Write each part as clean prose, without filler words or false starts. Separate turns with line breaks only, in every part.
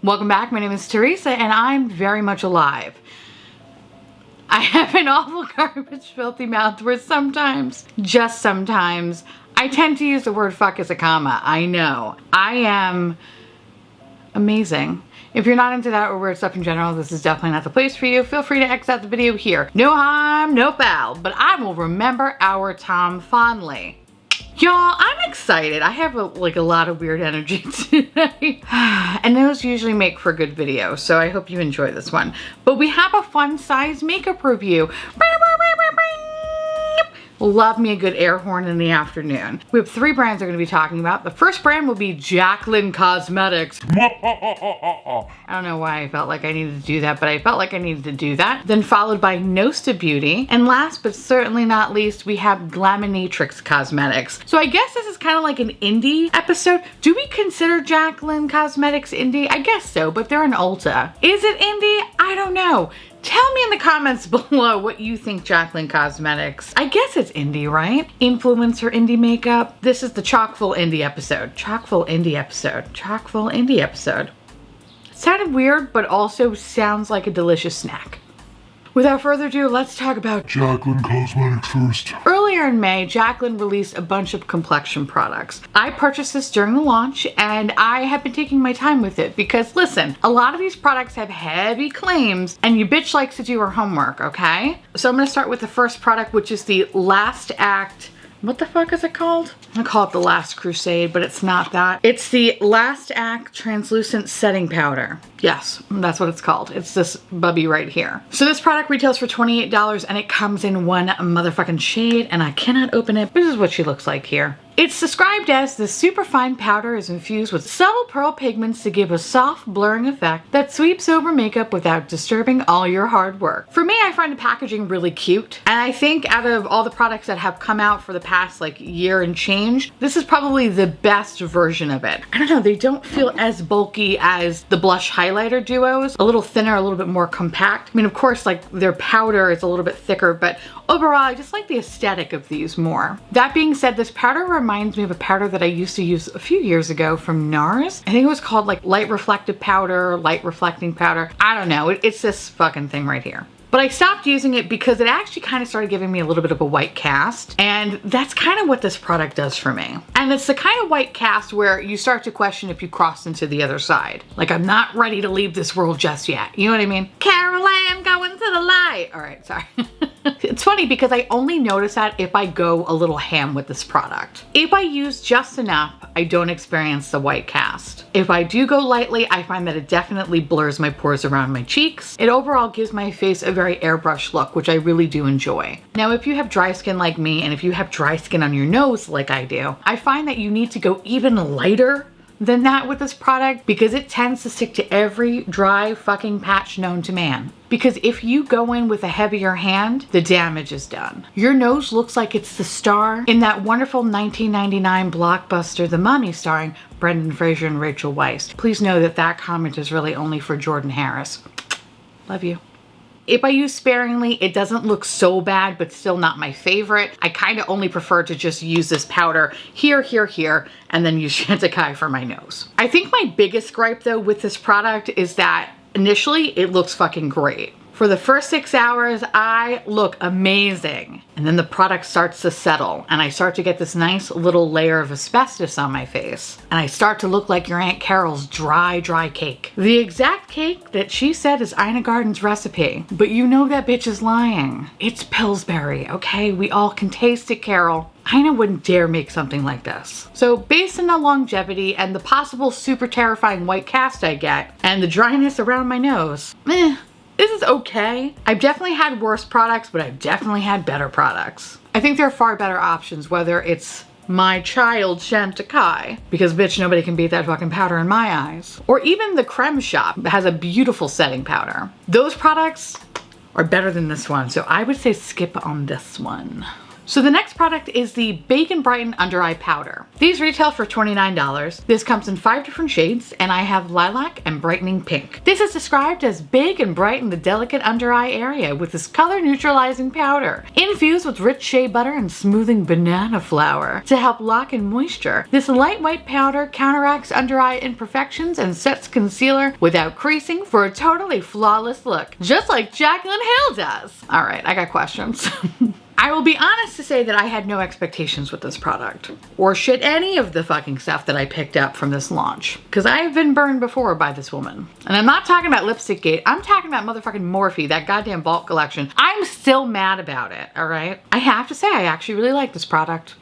Welcome back. My name is Teresa and I'm very much alive. I have an awful garbage filthy mouth where sometimes, just sometimes, I tend to use the word fuck as a comma. I know. I am amazing. If you're not into that or weird stuff in general, this is definitely not the place for you. Feel free to exit out the video here. No harm, no foul, but I will remember our Tom fondly. Y'all, I'm excited. I have a lot of weird energy today. And those usually make for good videos, so I hope you enjoy this one. But we have a fun size makeup review. Love me a good air horn in the afternoon. We have 3 brands we're going to be talking about. The first brand will be Jaclyn Cosmetics. I don't know why I felt like I needed to do that, but I felt like I needed to do that. Then followed by Nosta Beauty. And last but certainly not least, we have Glaminatrix Cosmetics. So I guess this is kind of like an indie episode. Do we consider Jaclyn Cosmetics indie? I guess so, but they're an Ulta. Is it indie? I don't know. Tell me in the comments below what you think Jaclyn Cosmetics. I guess it's indie, right? Influencer indie makeup. This is the chock full indie episode. Chock full indie episode. Chock full indie episode. Sounded weird, but also sounds like a delicious snack. Without further ado, let's talk about
Jaclyn Cosmetics first.
Earlier in May, Jaclyn released a bunch of complexion products. I purchased this during the launch and I have been taking my time with it because listen, a lot of these products have heavy claims and your bitch likes to do her homework, okay? So I'm gonna start with the first product, which is the Last Act. What the fuck is it called? I'm gonna call it the Last Crusade, but it's not that. It's the Last Act Translucent Setting Powder. Yes, that's what it's called. It's this bubby right here. So this product retails for $28 and it comes in one motherfucking shade and I cannot open it. This is what she looks like here. It's described as the superfine powder is infused with subtle pearl pigments to give a soft blurring effect that sweeps over makeup without disturbing all your hard work. For me, I find the packaging really cute. And I think out of all the products that have come out for the past year and change, this is probably the best version of it. I don't know, they don't feel as bulky as the blush highlighter duos. A little thinner, a little bit more compact. I mean, of course, their powder is a little bit thicker, but overall, I just like the aesthetic of these more. That being said, this powder reminds me of a powder that I used to use a few years ago from NARS. I think it was called light reflective powder, light reflecting powder. I don't know, it's this fucking thing right here. But I stopped using it because it actually kind of started giving me a little bit of a white cast. And that's kind of what this product does for me. And it's the kind of white cast where you start to question if you crossed into the other side. Like, I'm not ready to leave this world just yet. You know what I mean? Carol Ann going to the light. All right, sorry. It's funny because I only notice that if I go a little ham with this product. If I use just enough, I don't experience the white cast. If I do go lightly, I find that it definitely blurs my pores around my cheeks. It overall gives my face a very airbrush look, which I really do enjoy. Now, if you have dry skin like me, and if you have dry skin on your nose like I do, I find that you need to go even lighter than that with this product because it tends to stick to every dry fucking patch known to man. Because if you go in with a heavier hand, the damage is done. Your nose looks like it's the star in that wonderful 1999 blockbuster, The Mummy, starring Brendan Fraser and Rachel Weisz. Please know that that comment is really only for Jordan Harris. Love you. If I use sparingly, it doesn't look so bad, but still not my favorite. I kind of only prefer to just use this powder here, here, here, and then use Chantecaille for my nose. I think my biggest gripe though with this product is that initially it looks fucking great. For the first 6 hours, I look amazing. And then the product starts to settle and I start to get this nice little layer of asbestos on my face. And I start to look like your Aunt Carol's dry cake. The exact cake that she said is Ina Garten's recipe. But you know that bitch is lying. It's Pillsbury, okay? We all can taste it, Carol. Ina wouldn't dare make something like this. So based on the longevity and the possible super terrifying white cast I get and the dryness around my nose, this is okay. I've definitely had worse products, but I've definitely had better products. I think there are far better options, whether it's my child Chantecaille, because bitch, nobody can beat that fucking powder in my eyes. Or even the Creme Shop that has a beautiful setting powder. Those products are better than this one, so I would say skip on this one. So the next product is the Bake and Brighten Under Eye Powder. These retail for $29. This comes in 5 different shades, and I have lilac and brightening pink. This is described as bake and brighten the delicate under eye area with this color neutralizing powder. Infused with rich shea butter and smoothing banana flour to help lock in moisture. This light white powder counteracts under eye imperfections and sets concealer without creasing for a totally flawless look, just like Jaclyn Hill does. All right, I got questions. I will be honest to say that I had no expectations with this product, or shit any of the fucking stuff that I picked up from this launch, because I've been burned before by this woman. And I'm not talking about Lipstick Gate, I'm talking about motherfucking Morphe, that goddamn Vault collection. I'm still mad about it, all right? I have to say, I actually really like this product.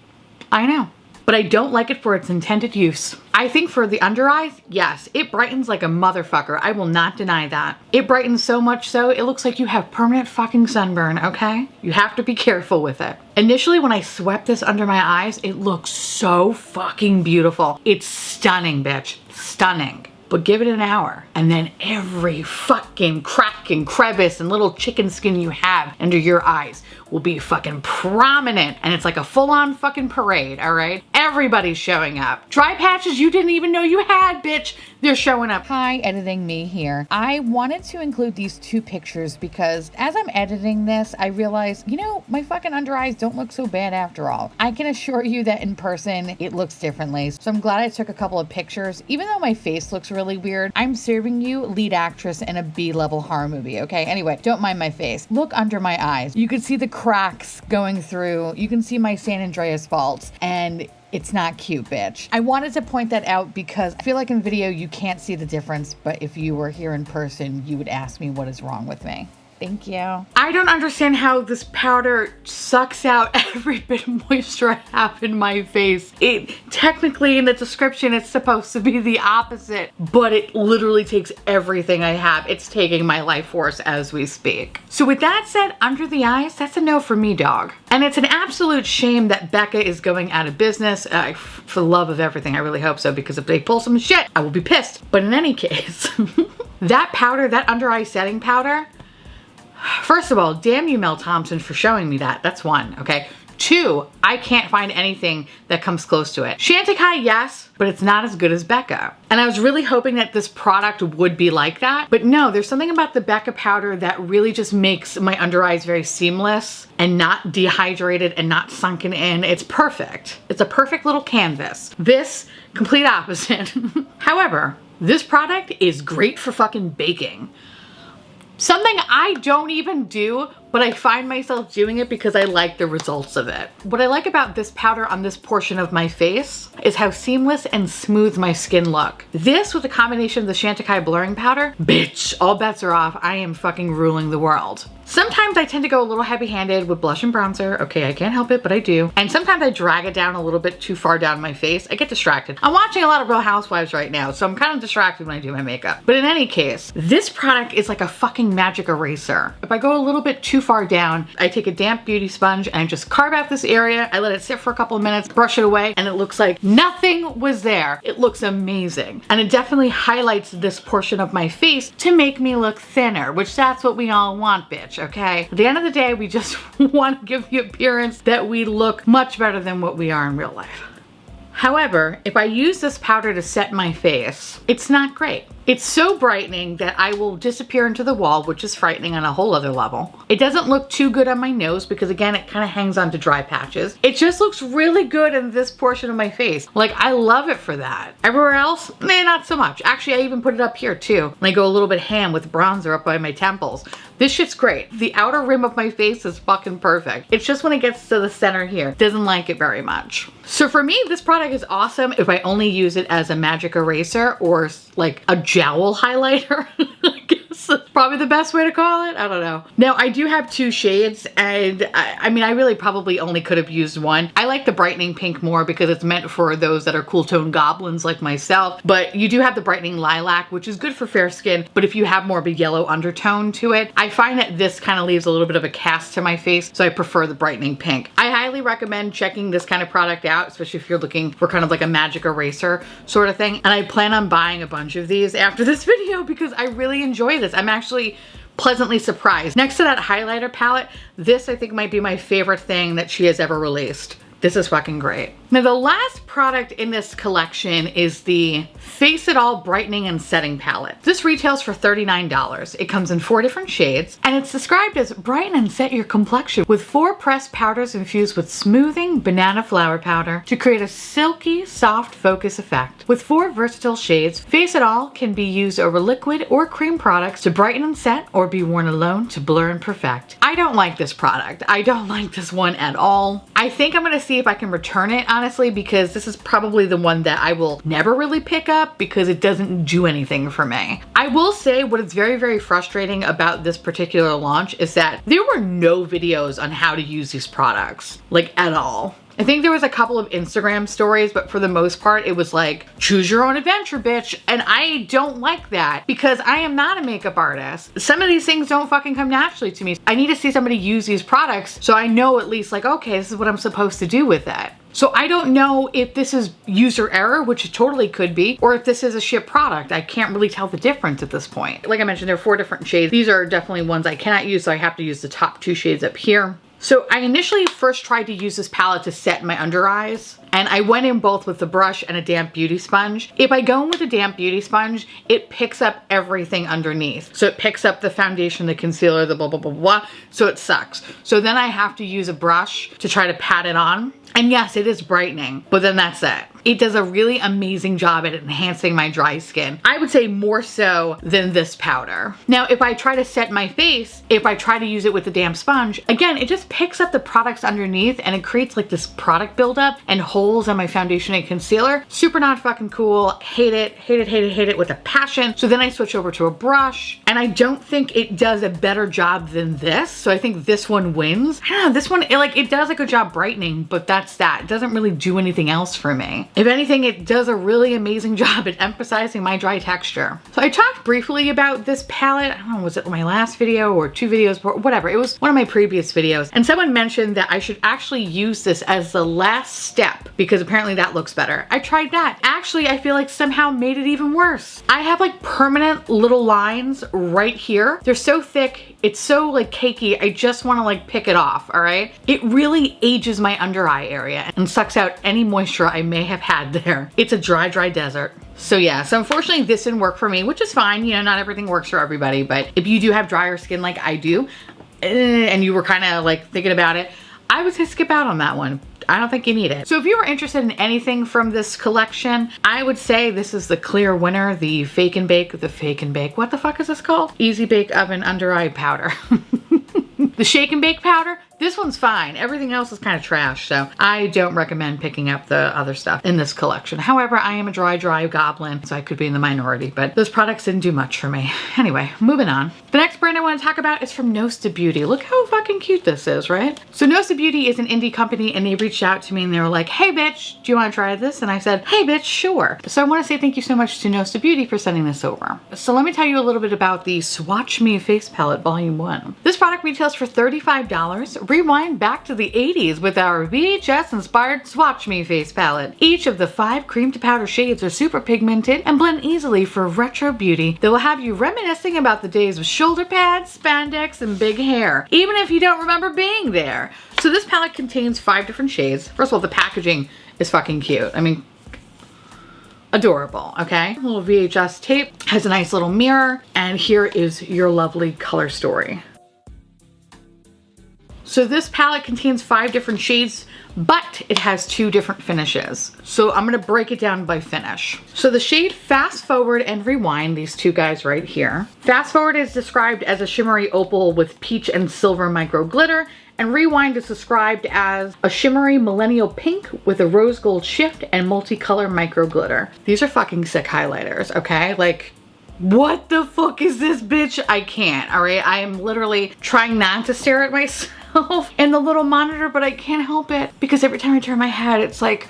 I know. But I don't like it for its intended use. I think for the under eyes, yes, it brightens like a motherfucker. I will not deny that. It brightens so much so, it looks like you have permanent fucking sunburn, okay? You have to be careful with it. Initially, when I swept this under my eyes, it looks so fucking beautiful. It's stunning, bitch. Stunning. But give it an hour, and then every fucking crack and crevice and little chicken skin you have under your eyes will be fucking prominent, and it's like a full-on fucking parade, all right? Everybody's showing up. Dry patches you didn't even know you had, bitch, they're showing up.
Hi, editing me here. I wanted to include these 2 pictures because as I'm editing this, I realized, you know, my fucking under eyes don't look so bad after all. I can assure you that in person, it looks differently. So I'm glad I took a couple of pictures. Even though my face looks really weird, I'm serving you lead actress in a B-level horror movie, okay? Anyway, don't mind my face. Look under my eyes. You can see the cracks going through. You can see my San Andreas faults, and it's not cute, bitch. I wanted to point that out because I feel like in video you can't see the difference, but if you were here in person, you would ask me what is wrong with me. Thank you.
I don't understand how this powder sucks out every bit of moisture I have in my face. It technically in the description it's supposed to be the opposite, but it literally takes everything I have. It's taking my life force as we speak. So with that said, under the eyes, that's a no for me, dog. And it's an absolute shame that Becca is going out of business. For the love of everything, I really hope so, because if they pull some shit, I will be pissed. But in any case, that powder, that under eye setting powder, first of all, damn you, Mel Thompson, for showing me that. That's 1, okay? 2, I can't find anything that comes close to it. Chantecaille, yes, but it's not as good as Becca. And I was really hoping that this product would be like that, but no, there's something about the Becca powder that really just makes my under eyes very seamless and not dehydrated and not sunken in. It's perfect. It's a perfect little canvas. This, complete opposite. However, this product is great for fucking baking. Something I don't even do, but I find myself doing it because I like the results of it. What I like about this powder on this portion of my face is how seamless and smooth my skin look. This with a combination of the Chantecaille blurring powder, bitch, all bets are off. I am fucking ruling the world. Sometimes I tend to go a little heavy-handed with blush and bronzer. Okay, I can't help it, but I do. And sometimes I drag it down a little bit too far down my face. I get distracted. I'm watching a lot of Real Housewives right now, so I'm kind of distracted when I do my makeup. But in any case, this product is like a fucking magic eraser. If I go a little bit too far down, I take a damp beauty sponge and I just carve out this area. I let it sit for a couple of minutes, brush it away, and it looks like nothing was there. It looks amazing. And it definitely highlights this portion of my face to make me look thinner, which that's what we all want, bitch. Okay? At the end of the day, we just want to give the appearance that we look much better than what we are in real life. However, if I use this powder to set my face, it's not great. It's so brightening that I will disappear into the wall, which is frightening on a whole other level. It doesn't look too good on my nose because again, it kind of hangs onto dry patches. It just looks really good in this portion of my face. Like, I love it for that. Everywhere else, not so much. Actually, I even put it up here too. And I go a little bit ham with bronzer up by my temples. This shit's great. The outer rim of my face is fucking perfect. It's just when it gets to the center here, doesn't like it very much. So for me, this product is awesome if I only use it as a magic eraser or like a jowl highlighter. I guess that's probably the best way to call it. I don't know. Now, I do have 2 shades and I mean, I really probably only could have used 1. I like the brightening pink more because it's meant for those that are cool tone goblins like myself, but you do have the brightening lilac, which is good for fair skin, but if you have more of a yellow undertone to it, I find that this kind of leaves a little bit of a cast to my face, so I prefer the brightening pink. I highly recommend checking this kind of product out, especially if you're looking for kind of like a magic eraser sort of thing, and I plan on buying a bunch of these after this video because I really enjoy this. I'm actually pleasantly surprised. Next to that highlighter palette, this I think might be my favorite thing that she has ever released. This is fucking great. Now the last product in this collection is the Face It All Brightening and Setting Palette. This retails for $39. It comes in 4 different shades and it's described as brighten and set your complexion with 4 pressed powders infused with smoothing banana flower powder to create a silky, soft focus effect. With 4 versatile shades, Face It All can be used over liquid or cream products to brighten and set or be worn alone to blur and perfect. I don't like this product. I don't like this one at all. I think I'm gonna see if I can return it, honestly, because this is probably the one that I will never really pick up because it doesn't do anything for me. I will say what is very, very frustrating about this particular launch is that there were no videos on how to use these products, like at all. I think there was a couple of Instagram stories, but for the most part, it was like, choose your own adventure, bitch. And I don't like that because I am not a makeup artist. Some of these things don't fucking come naturally to me. I need to see somebody use these products so I know at least like, okay, this is what I'm supposed to do with it. So I don't know if this is user error, which it totally could be, or if this is a ship product. I can't really tell the difference at this point. Like I mentioned, there are 4 different shades. These are definitely ones I cannot use, so I have to use the top 2 shades up here. So I initially first tried to use this palette to set my under eyes, and I went in both with the brush and a damp beauty sponge. If I go in with a damp beauty sponge, it picks up everything underneath. So it picks up the foundation, the concealer, the blah, blah, blah, blah. So it sucks. So then I have to use a brush to try to pat it on. And yes, it is brightening, but then that's it. It does a really amazing job at enhancing my dry skin. I would say more so than this powder. Now, if I try to set my face, if I try to use it with a damp sponge, again, it just picks up the products underneath and it creates like this product buildup and holes on my foundation and concealer. Super not fucking cool. Hate it, hate it, hate it, hate it with a passion. So then I switch over to a brush and I don't think it does a better job than this. So I think this one wins. I don't know, this one, it does a good job brightening, but that's that. It doesn't really do anything else for me. If anything, it does a really amazing job at emphasizing my dry texture. So I talked briefly about this palette. I don't know, was it my last video or 2 videos before? Whatever. It was one of my previous videos. And someone mentioned that I should actually use this as the last step because apparently that looks better. I tried that. Actually, I feel like somehow made it even worse. I have like permanent little lines right here. They're so thick. It's so like cakey. I just want to like pick it off. All right. It really ages my under eye area and sucks out any moisture I may have had there. It's a dry, dry desert. So yeah, so unfortunately this didn't work for me, which is fine. You know, not everything works for everybody, but if you do have drier skin like I do, and you were kind of like thinking about it, I would say skip out on that one. I don't think you need it. So if you were interested in anything from this collection, I would say this is the clear winner, the Fake and Bake, what the fuck is this called? Easy Bake Oven Under Eye Powder. The Shake and Bake powder, this one's fine. Everything else is kind of trash, so I don't recommend picking up the other stuff in this collection. However, I am a dry goblin, so I could be in the minority, but those products didn't do much for me. Anyway, moving on. The next brand I want to talk about is from Nose to Beauty. Look how fucking cute this is, right? So Nose to Beauty is an indie company, and they reached out to me and they were like, hey bitch, do you want to try this? And I said, hey bitch, sure. So I want to say thank you so much to Nose to Beauty for sending this over. So let me tell you a little bit about the Swatch Me Face Palette Volume 1. This product retails for $35. Rewind back to the 80s with our VHS inspired Swatch Me Face Palette. Each of the 5 cream to powder shades are super pigmented and blend easily for retro beauty that will have you reminiscing about the days of shoulder pads, spandex, and big hair, even if you don't remember being there. So this palette contains 5 different shades. First of all, the packaging is fucking cute. I mean, adorable, okay? A little VHS tape, has a nice little mirror, and here is your lovely color story. So this palette contains 5 different shades, but it has 2 different finishes. So I'm gonna break it down by finish. So the shade Fast Forward and Rewind, these 2 guys right here. Fast Forward is described as a shimmery opal with peach and silver micro glitter, and Rewind is described as a shimmery millennial pink with a rose gold shift and multicolor micro glitter. These are fucking sick highlighters, okay? Like, what the fuck is this, bitch? I can't, all right? I am literally trying not to stare at myself in the little monitor, but I can't help it because every time I turn my head, it's like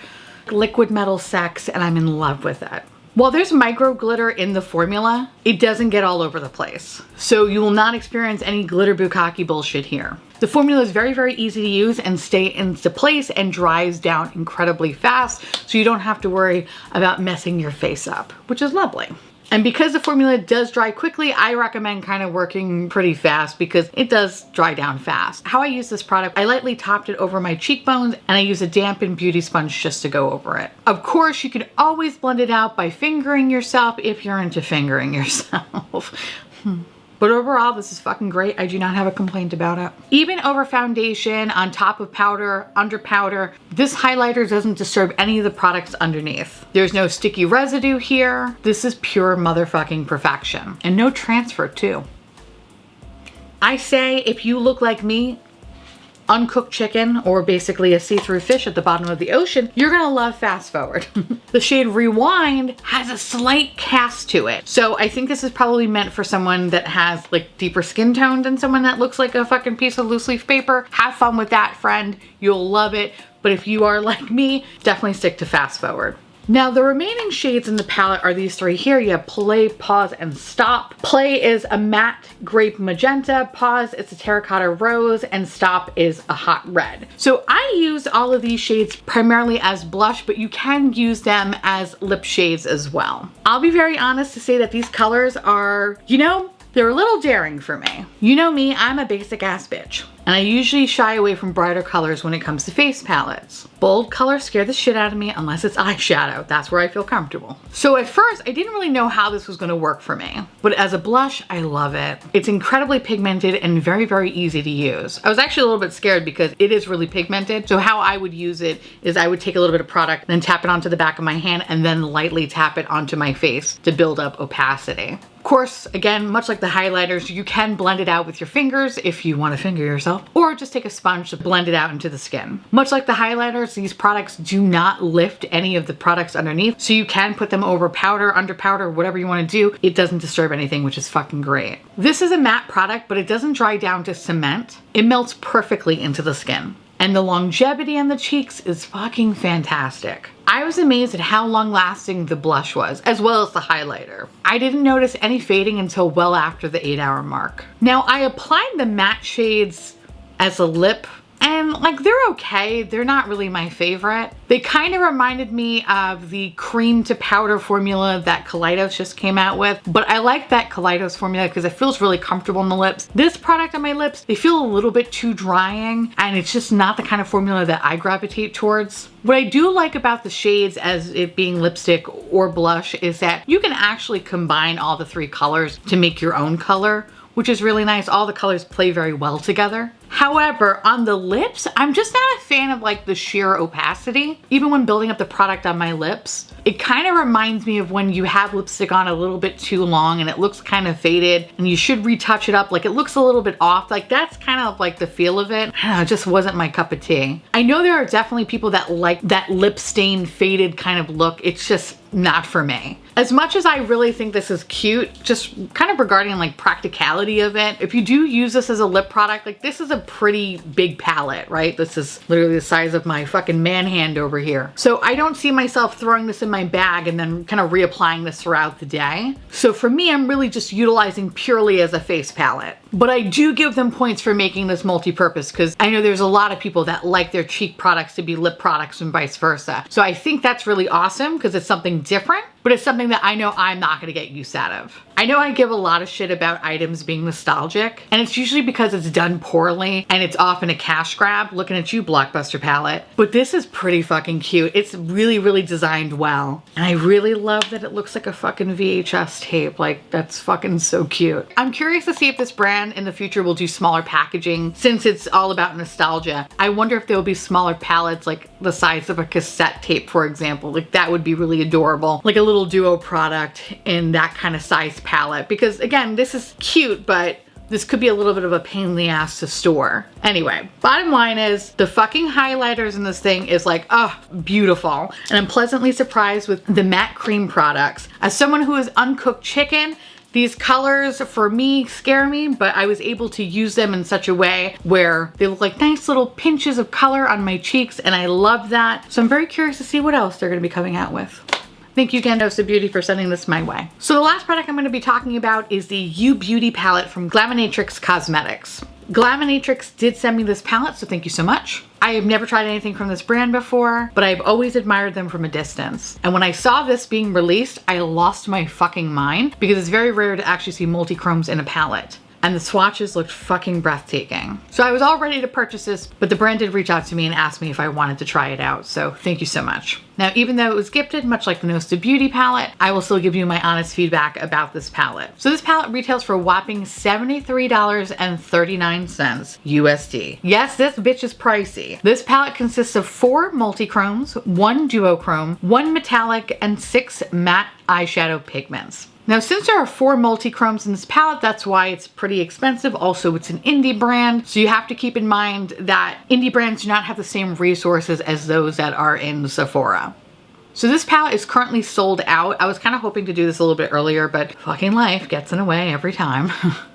liquid metal sex and I'm in love with it. While there's micro glitter in the formula, it doesn't get all over the place. So you will not experience any glitter bukkake bullshit here. The formula is very, very easy to use and stay into place and dries down incredibly fast, so you don't have to worry about messing your face up, which is lovely. And because the formula does dry quickly, I recommend kind of working pretty fast because it does dry down fast. How I use this product, I lightly topped it over my cheekbones and I use a dampened beauty sponge just to go over it. Of course, you can always blend it out by fingering yourself if you're into fingering yourself. But overall, this is fucking great. I do not have a complaint about it. Even over foundation, on top of powder, under powder, this highlighter doesn't disturb any of the products underneath. There's no sticky residue here. This is pure motherfucking perfection. And no transfer too. I say if you look like me, uncooked chicken, or basically a see-through fish at the bottom of the ocean, you're gonna love Fast Forward. The shade Rewind has a slight cast to it. So I think this is probably meant for someone that has like deeper skin tone than someone that looks like a fucking piece of loose leaf paper. Have fun with that, friend. You'll love it. But if you are like me, definitely stick to Fast Forward. Now the remaining shades in the palette are these three here. You have Play, Pause, and Stop. Play is a matte grape magenta, Pause is a terracotta rose, and Stop is a hot red. So I use all of these shades primarily as blush, but you can use them as lip shades as well. I'll be very honest to say that these colors are, you know, they're a little daring for me. You know me, I'm a basic ass bitch. And I usually shy away from brighter colors when it comes to face palettes. Bold colors scare the shit out of me unless it's eyeshadow. That's where I feel comfortable. So at first, I didn't really know how this was gonna work for me. But as a blush, I love it. It's incredibly pigmented and very, very easy to use. I was actually a little bit scared because it is really pigmented. So how I would use it is I would take a little bit of product, then tap it onto the back of my hand, and then lightly tap it onto my face to build up opacity. Of course, again, much like the highlighters, you can blend it out with your fingers if you want to finger yourself, or just take a sponge to blend it out into the skin. Much like the highlighters, these products do not lift any of the products underneath, so you can put them over powder, under powder, whatever you want to do. It doesn't disturb anything, which is fucking great. This is a matte product, but it doesn't dry down to cement. It melts perfectly into the skin. And the longevity on the cheeks is fucking fantastic. I was amazed at how long lasting the blush was, as well as the highlighter. I didn't notice any fading until well after the 8-hour mark. Now I applied the matte shades as a lip, and like they're okay. They're not really my favorite. They kind of reminded me of the cream to powder formula that Kaleidos just came out with, but I like that Kaleidos formula because it feels really comfortable in the lips. This product on my lips, they feel a little bit too drying, and it's just not the kind of formula that I gravitate towards. What I do like about the shades as it being lipstick or blush is that you can actually combine all the three colors to make your own color, which is really nice. All the colors play very well together. However, on the lips, I'm just not a fan of like the sheer opacity. Even when building up the product on my lips, it kind of reminds me of when you have lipstick on a little bit too long and it looks kind of faded and you should retouch it up. Like it looks a little bit off. Like that's kind of like the feel of it. I don't know, it just wasn't my cup of tea. I know there are definitely people that like that lip stain faded kind of look. It's just not for me. As much as I really think this is cute, just kind of regarding like practicality of it, if you do use this as a lip product, like this is a pretty big palette, right? This is literally the size of my fucking man hand over here. So I don't see myself throwing this in my bag and then kind of reapplying this throughout the day. So for me, I'm really just utilizing purely as a face palette. But I do give them points for making this multi-purpose because I know there's a lot of people that like their cheek products to be lip products and vice versa. So I think that's really awesome because it's something different, but it's something that I know I'm not gonna get use out of. I know I give a lot of shit about items being nostalgic, and it's usually because it's done poorly and it's often a cash grab. Looking at you, Blockbuster palette. But this is pretty fucking cute. It's really, really designed well. And I really love that it looks like a fucking VHS tape. Like, that's fucking so cute. I'm curious to see if this brand in the future will do smaller packaging since it's all about nostalgia. I wonder if there'll be smaller palettes like the size of a cassette tape, for example. Like that would be really adorable. Like a little duo product in that kind of size palette. Because again, this is cute, but this could be a little bit of a pain in the ass to store. Anyway, bottom line is the fucking highlighters in this thing is like, oh, beautiful. And I'm pleasantly surprised with the matte cream products. As someone who is uncooked chicken, these colors for me scare me, but I was able to use them in such a way where they look like nice little pinches of color on my cheeks, and I love that. So I'm very curious to see what else they're gonna be coming out with. Thank you again, Dose of Beauty, for sending this my way. So the last product I'm going to be talking about is the You Beauty palette from Glaminatrix Cosmetics. Glaminatrix did send me this palette, so thank you so much. I have never tried anything from this brand before, but I've always admired them from a distance. And when I saw this being released, I lost my fucking mind because it's very rare to actually see multi-chromes in a palette. And the swatches looked fucking breathtaking. So I was all ready to purchase this, but the brand did reach out to me and ask me if I wanted to try it out. So thank you so much. Now, even though it was gifted, much like the Nose to Beauty palette, I will still give you my honest feedback about this palette. So this palette retails for a whopping $73.39 USD. Yes, this bitch is pricey. This palette consists of 4 multi-chromes, 1 duochrome, 1 metallic, and 6 matte eyeshadow pigments. Now, since there are 4 multi-chromes in this palette, that's why it's pretty expensive. Also, it's an indie brand, so you have to keep in mind that indie brands do not have the same resources as those that are in Sephora. So this palette is currently sold out. I was kind of hoping to do this a little bit earlier, but fucking life gets in the way every time.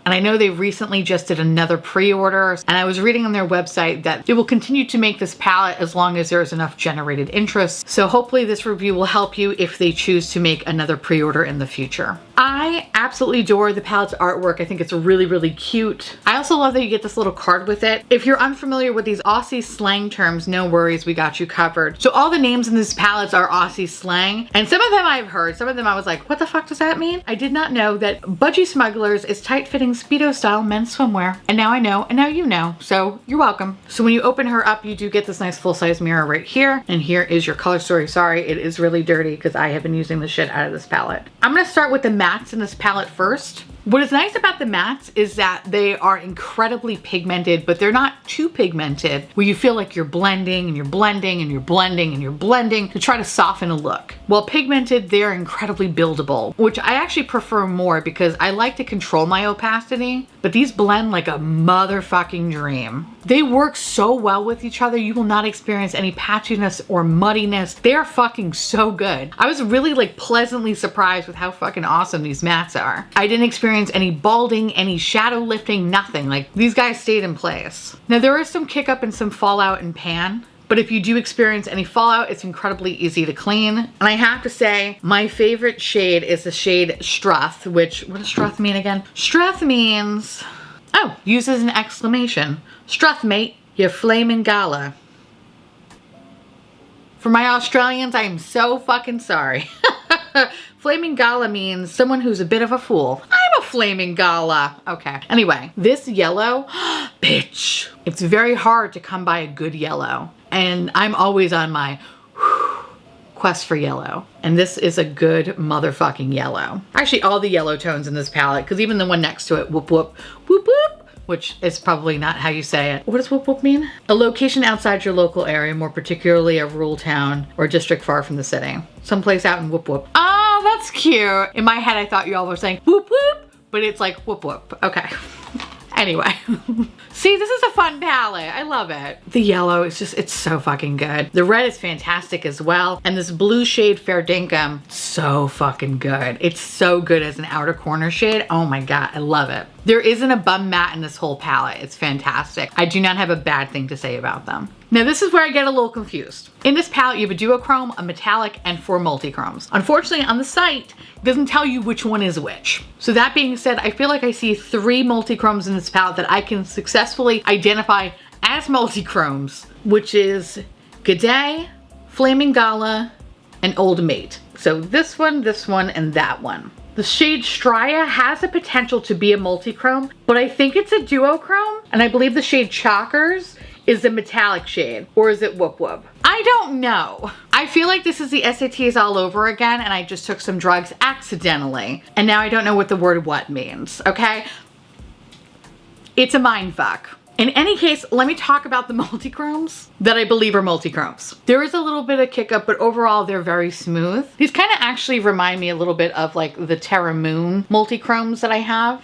And I know they recently just did another pre-order, and I was reading on their website that they will continue to make this palette as long as there's enough generated interest. So hopefully this review will help you if they choose to make another pre-order in the future. I absolutely adore the palette's artwork. I think it's really, really cute. I also love that you get this little card with it. If you're unfamiliar with these Aussie slang terms, no worries, we got you covered. So all the names in this palette are Aussie slang, and some of them I've heard, some of them I was like, what the fuck does that mean? I did not know that Budgie Smugglers is tight-fitting Speedo style men's swimwear, and now I know, and now you know, so you're welcome. So when you open her up, you do get this nice full-size mirror right here, and here is your color story. Sorry, it is really dirty because I have been using the shit out of this palette. I'm gonna start with the mattes in this palette first. What is nice about the mattes is that they are incredibly pigmented, but they're not too pigmented where you feel like you're blending and you're blending and you're blending and you're blending to try to soften a look. While pigmented, they're incredibly buildable, which I actually prefer more because I like to control my opacity, but these blend like a motherfucking dream. They work so well with each other, you will not experience any patchiness or muddiness. They are fucking so good. I was really like pleasantly surprised with how fucking awesome these mattes are. I didn't experience any balding, any shadow lifting, nothing. Like, these guys stayed in place. Now there is some kick up and some fallout in pan, but if you do experience any fallout, it's incredibly easy to clean. And I have to say, my favorite shade is the shade Struth, which, what does Struth mean again? Struth means, oh, uses an exclamation. Struth, mate, you flamin' gala. For my Australians, I am so fucking sorry. Flaming gala means someone who's a bit of a fool. I'm a flaming gala. Okay. Anyway, this yellow, bitch. It's very hard to come by a good yellow. And I'm always on my quest for yellow. And this is a good motherfucking yellow. Actually, all the yellow tones in this palette, because even the one next to it, whoop whoop, whoop whoop, which is probably not how you say it. What does whoop whoop mean? A location outside your local area, more particularly a rural town or district far from the city. Someplace out in whoop whoop. Oh, that's cute. In my head, I thought you all were saying whoop whoop, but it's like whoop whoop. Okay. Anyway. See, this is a fun palette. I love it. The yellow is just, it's so fucking good. The red is fantastic as well. And this blue shade Fair Dinkum, so fucking good. It's so good as an outer corner shade. Oh my God, I love it. There isn't a bum matte in this whole palette. It's fantastic. I do not have a bad thing to say about them. Now this is where I get a little confused. In this palette, you have a duochrome, a metallic, and 4 multi-chromes. Unfortunately, on the site, it doesn't tell you which one is which. So that being said, I feel like I see 3 multi-chromes in this palette that I can successfully identify as multi-chromes, which is G'day, Flaming Gala, and Old Mate. So this one, and that one. The shade Strya has the potential to be a multi-chrome, but I think it's a duochrome, and I believe the shade Chalkers is the metallic shade, or is it Whoop Whoop? I don't know. I feel like this is the SATs all over again, and I just took some drugs accidentally, and now I don't know what the word what means, okay? It's a mind fuck. In any case, let me talk about the multi-chromes that I believe are multi-chromes. There is a little bit of kick up, but overall they're very smooth. These kind of actually remind me a little bit of like the Terra Moon multi-chromes that I have.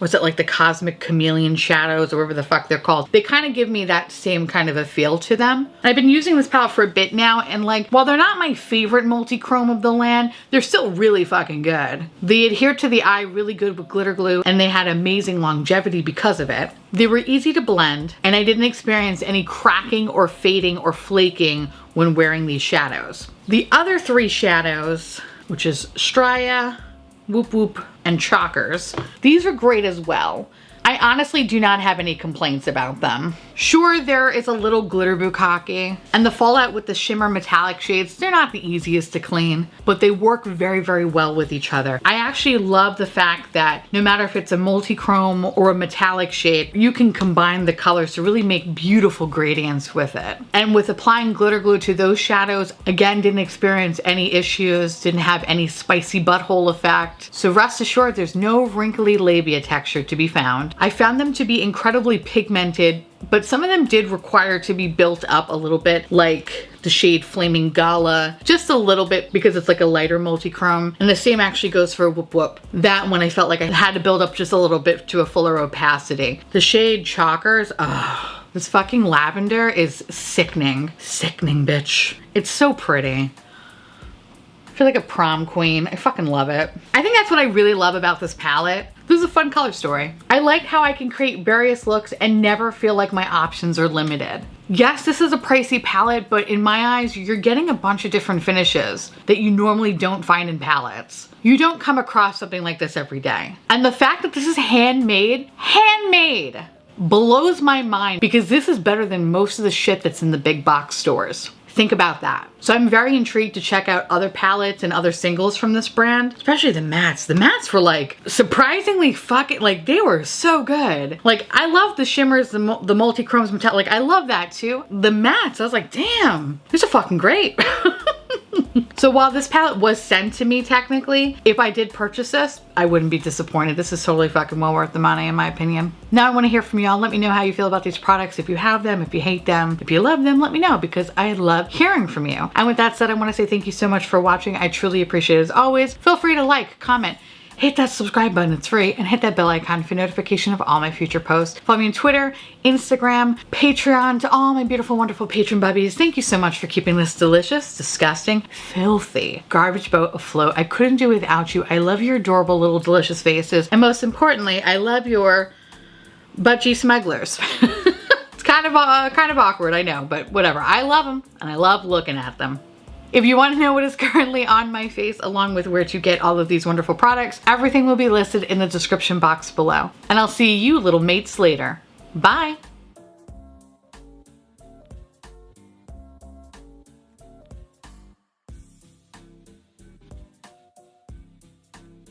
was it like the Cosmic Chameleon shadows or whatever the fuck they're called. They kind of give me that same kind of a feel to them. I've been using this palette for a bit now, and like, while they're not my favorite multi-chrome of the land, they're still really fucking good. They adhere to the eye really good with glitter glue, and they had amazing longevity because of it. They were easy to blend, and I didn't experience any cracking or fading or flaking when wearing these shadows. The other three shadows, which is Straya, Whoop Whoop, and Chalkers, these are great as well. I honestly do not have any complaints about them. Sure, there is a little glitter bukkake, and the fallout with the shimmer metallic shades, they're not the easiest to clean, but they work very, very well with each other. I actually love the fact that no matter if it's a multi-chrome or a metallic shade, you can combine the colors to really make beautiful gradients with it. And with applying glitter glue to those shadows, again, didn't experience any issues, didn't have any spicy butthole effect. So rest assured, there's no wrinkly labia texture to be found. I found them to be incredibly pigmented, but some of them did require to be built up a little bit, like the shade Flaming Gala, just a little bit because it's like a lighter multi-chrome. And the same actually goes for Whoop Whoop. That one I felt like I had to build up just a little bit to a fuller opacity. The shade Chalkers, this fucking lavender is sickening. Sickening, bitch. It's so pretty. I feel like a prom queen. I fucking love it. I think that's what I really love about this palette. This is a fun color story. I like how I can create various looks and never feel like my options are limited. Yes, this is a pricey palette, but in my eyes, you're getting a bunch of different finishes that you normally don't find in palettes. You don't come across something like this every day. And the fact that this is handmade, blows my mind, because this is better than most of the shit that's in the big box stores. Think about that. So I'm very intrigued to check out other palettes and other singles from this brand, especially the mattes. The mattes were like surprisingly fucking, like they were so good. Like I love the shimmers, the multi-chromes, metallic. Like I love that too. The mattes, I was like, damn, these are fucking great. So while this palette was sent to me technically, if I did purchase this, I wouldn't be disappointed. This is totally fucking well worth the money in my opinion. Now I want to hear from y'all. Let me know how you feel about these products. If you have them, if you hate them, if you love them, let me know, because I love hearing from you. And with that said, I want to say thank you so much for watching. I truly appreciate it as always. Feel free to like, comment, hit that subscribe button, it's free, and hit that bell icon for notification of all my future posts. Follow me on Twitter, Instagram, Patreon. To all my beautiful, wonderful patron bubbies, thank you so much for keeping this delicious, disgusting, filthy garbage boat afloat. I couldn't do without you. I love your adorable little delicious faces, and most importantly, I love your budgie smugglers. It's kind of awkward, I know, but whatever. I love them, and I love looking at them. If you want to know what is currently on my face, along with where to get all of these wonderful products, everything will be listed in the description box below. And I'll see you little mates later. Bye.